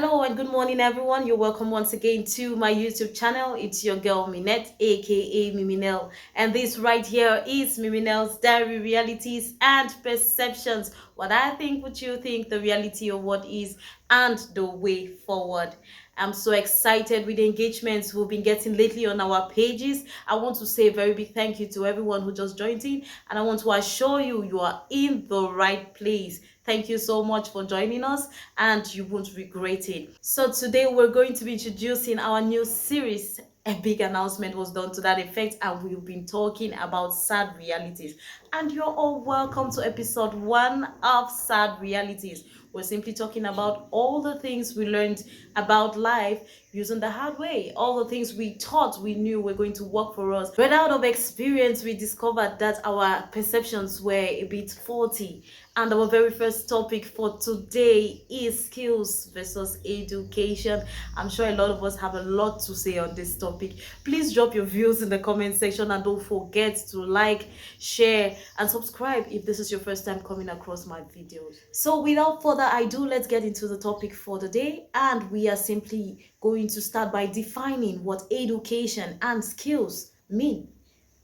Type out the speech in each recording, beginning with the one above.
Hello and good morning, everyone. You're welcome once again to my YouTube channel. It's your girl Minette, aka Miminel, and this right here is Miminel's Diary Realities and Perceptions. What I think, what you think, the reality of what is, and the way forward. I'm so excited with the engagements we've been getting lately on our pages. I want to say a very big thank you to everyone who just joined in, and I want to assure you you are in the right place. Thank you so much for joining us, and you won't regret it. So today we're going to be introducing our new series. A big announcement was done to that effect, and we've been talking about sad realities. And you're all welcome to episode 1 of Sad Realities. We're simply talking about all the things we learned about life using the hard way, all the things we thought we knew were going to work for us. But out of experience, we discovered that our perceptions were a bit faulty. And our very first topic for today is skills versus education. I'm sure a lot of us have a lot to say on this topic. Please drop your views in the comment section, and don't forget to like, share, and subscribe if this is your first time coming across my videos. So without further ado, let's get into the topic for the day, and we are simply going to start by defining what education and skills mean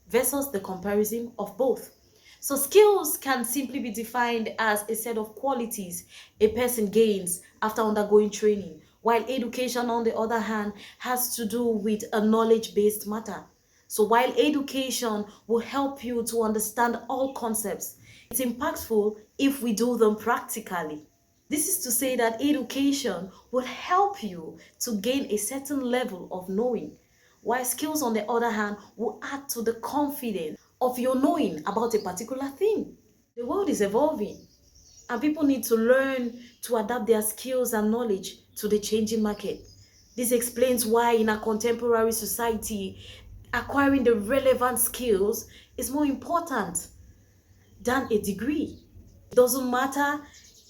versus the comparison of both. So skills can simply be defined as a set of qualities a person gains after undergoing training, while education, on the other hand, has to do with a knowledge-based matter. So while education will help you to understand all concepts, it's impactful if we do them practically. This is to say that education will help you to gain a certain level of knowing, while skills, on the other hand, will add to the confidence of your knowing about a particular thing. The world is evolving, and people need to learn to adapt their skills and knowledge to the changing market. This explains why in a contemporary society, acquiring the relevant skills is more important than a degree. It doesn't matter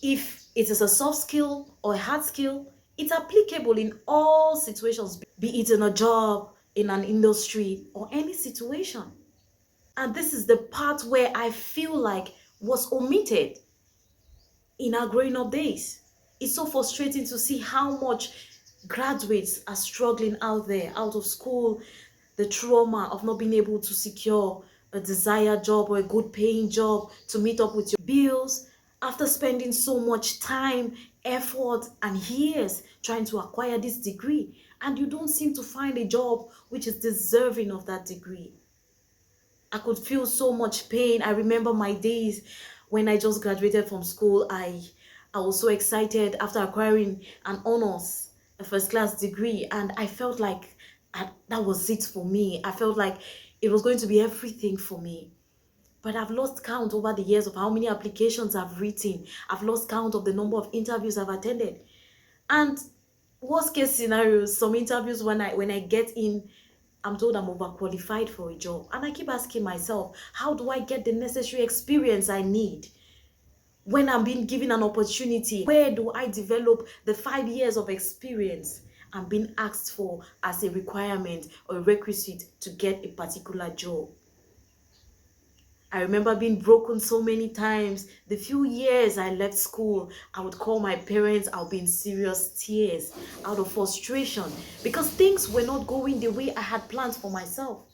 if it is a soft skill or a hard skill, it's applicable in all situations, be it in a job, in an industry, or any situation. And this is the part where I feel like was omitted in our growing up days. It's so frustrating to see how much graduates are struggling out there, out of school, the trauma of not being able to secure a desired job or a good paying job to meet up with your bills after spending so much time, effort, and years trying to acquire this degree, and you don't seem to find a job which is deserving of that degree. I could feel so much pain. I remember my days when I just graduated from school. I was so excited after acquiring an honors, a first class degree, and I felt like that was it for me. I felt like it was going to be everything for me. But I've lost count over the years of how many applications I've written. I've lost count of the number of interviews I've attended. And worst case scenarios, some interviews when I get in, I'm told I'm overqualified for a job. And I keep asking myself, how do I get the necessary experience I need? When I'm being given an opportunity, where do I develop the 5 years of experience I'm being asked for as a requirement or a requisite to get a particular job? I remember being broken so many times. The few years I left school, I would call my parents. I would be in serious tears out of frustration because things were not going the way I had planned for myself.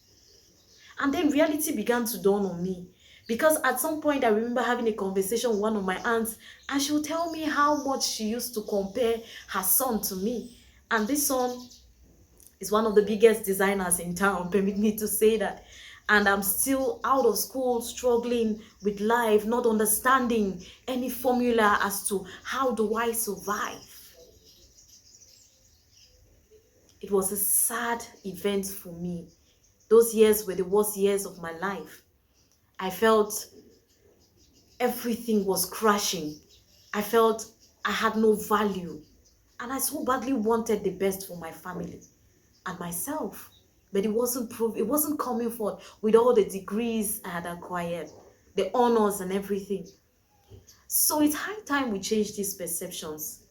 And then reality began to dawn on me, because at some point I remember having a conversation with one of my aunts, and she would tell me how much she used to compare her son to me. And this son is one of the biggest designers in town, permit me to say that. And I'm still out of school, struggling with life, not understanding any formula as to how do I survive. It was a sad event for me. Those years were the worst years of my life. I felt everything was crashing. I felt I had no value. And I so badly wanted the best for my family and myself. But it wasn't coming forth with all the degrees I had acquired, the honors and everything. So it's high time we change these perceptions.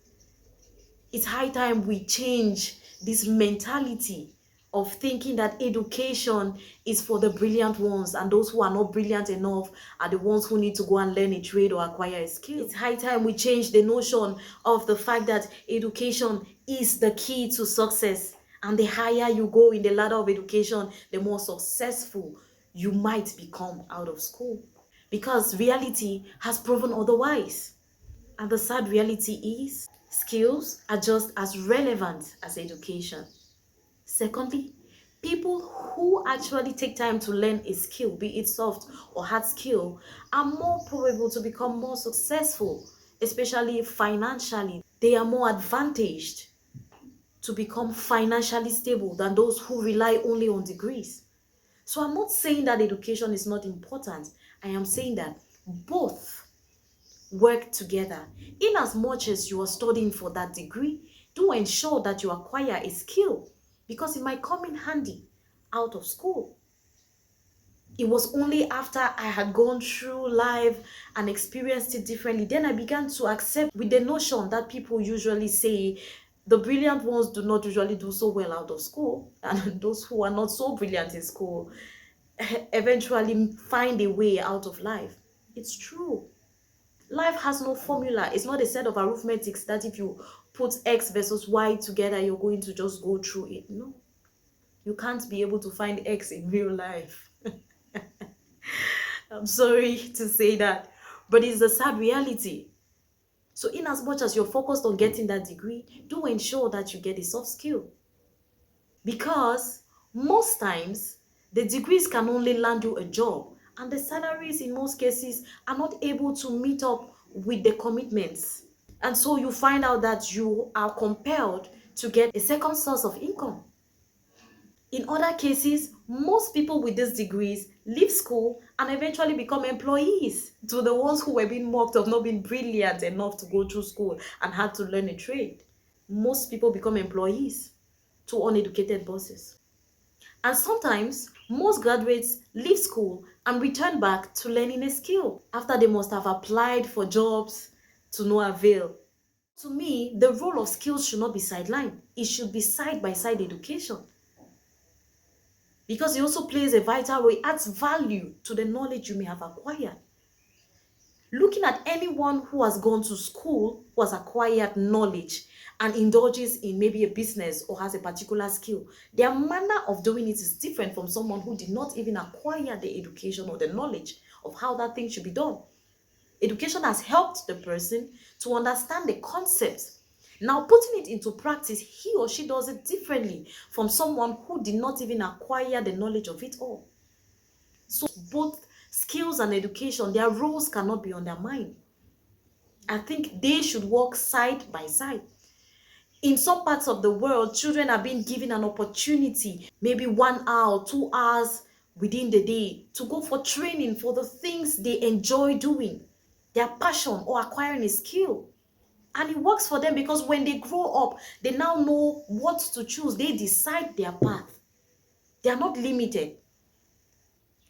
It's high time we change this mentality of thinking that education is for the brilliant ones, and those who are not brilliant enough are the ones who need to go and learn a trade or acquire a skill. It's high time we change the notion of the fact that education is the key to success, and the higher you go in the ladder of education, the more successful you might become out of school, because reality has proven otherwise. And the sad reality is skills are just as relevant as education. Secondly, people who actually take time to learn a skill, be it soft or hard skill, are more probable to become more successful, especially financially. They are more advantaged to become financially stable than those who rely only on degrees. So I'm not saying that education is not important. I am saying that both work together. In as much as you are studying for that degree, do ensure that you acquire a skill, because it might come in handy out of school. It was only after I had gone through life and experienced it differently, then I began to accept with the notion that people usually say the brilliant ones do not usually do so well out of school, and those who are not so brilliant in school eventually find a way out of life. It's true. Life has no formula. It's not a set of arithmetics that if you put X versus Y together, you're going to just go through it. No, you can't be able to find X in real life. I'm sorry to say that, but it's a sad reality. So in as much as you're focused on getting that degree, do ensure that you get a soft skill. Because most times, the degrees can only land you a job, and the salaries in most cases are not able to meet up with the commitments. And so you find out that you are compelled to get a second source of income. In other cases, most people with these degrees leave school and eventually become employees to the ones who were being mocked of not being brilliant enough to go through school and had to learn a trade. Most people become employees to uneducated bosses. And sometimes, most graduates leave school and return back to learning a skill after they must have applied for jobs to no avail. To me, the role of skills should not be sidelined. It should be side-by-side education, because it also plays a vital role. It adds value to the knowledge you may have acquired. Looking at anyone who has gone to school, who has acquired knowledge and indulges in maybe a business or has a particular skill, their manner of doing it is different from someone who did not even acquire the education or the knowledge of how that thing should be done. Education has helped the person to understand the concepts. Now, putting it into practice, he or she does it differently from someone who did not even acquire the knowledge of it all. So both skills and education, their roles cannot be undermined. I think they should work side by side. In some parts of the world, children are being given an opportunity, maybe 1 hour or 2 hours within the day, to go for training for the things they enjoy doing, their passion or acquiring a skill. And it works for them because when they grow up, they now know what to choose. They decide their path. They are not limited.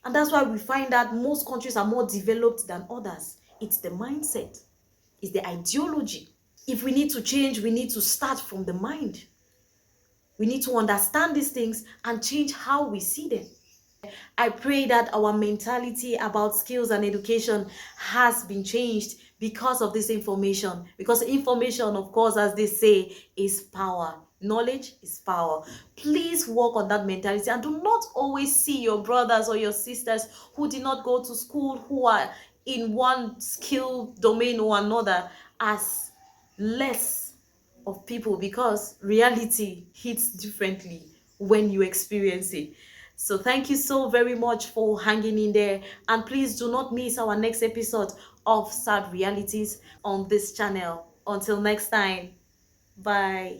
And that's why we find that most countries are more developed than others. It's the mindset. It's the ideology. If we need to change, we need to start from the mind. We need to understand these things and change how we see them. I pray that our mentality about skills and education has been changed because of this information. Because information, of course, as they say, is power. Knowledge is power. Please work on that mentality and do not always see your brothers or your sisters who did not go to school, who are in one skill domain or another, as less of people, because reality hits differently when you experience it. So thank you so very much for hanging in there, and please do not miss our next episode of Sad Realities on this channel. Until next time, bye.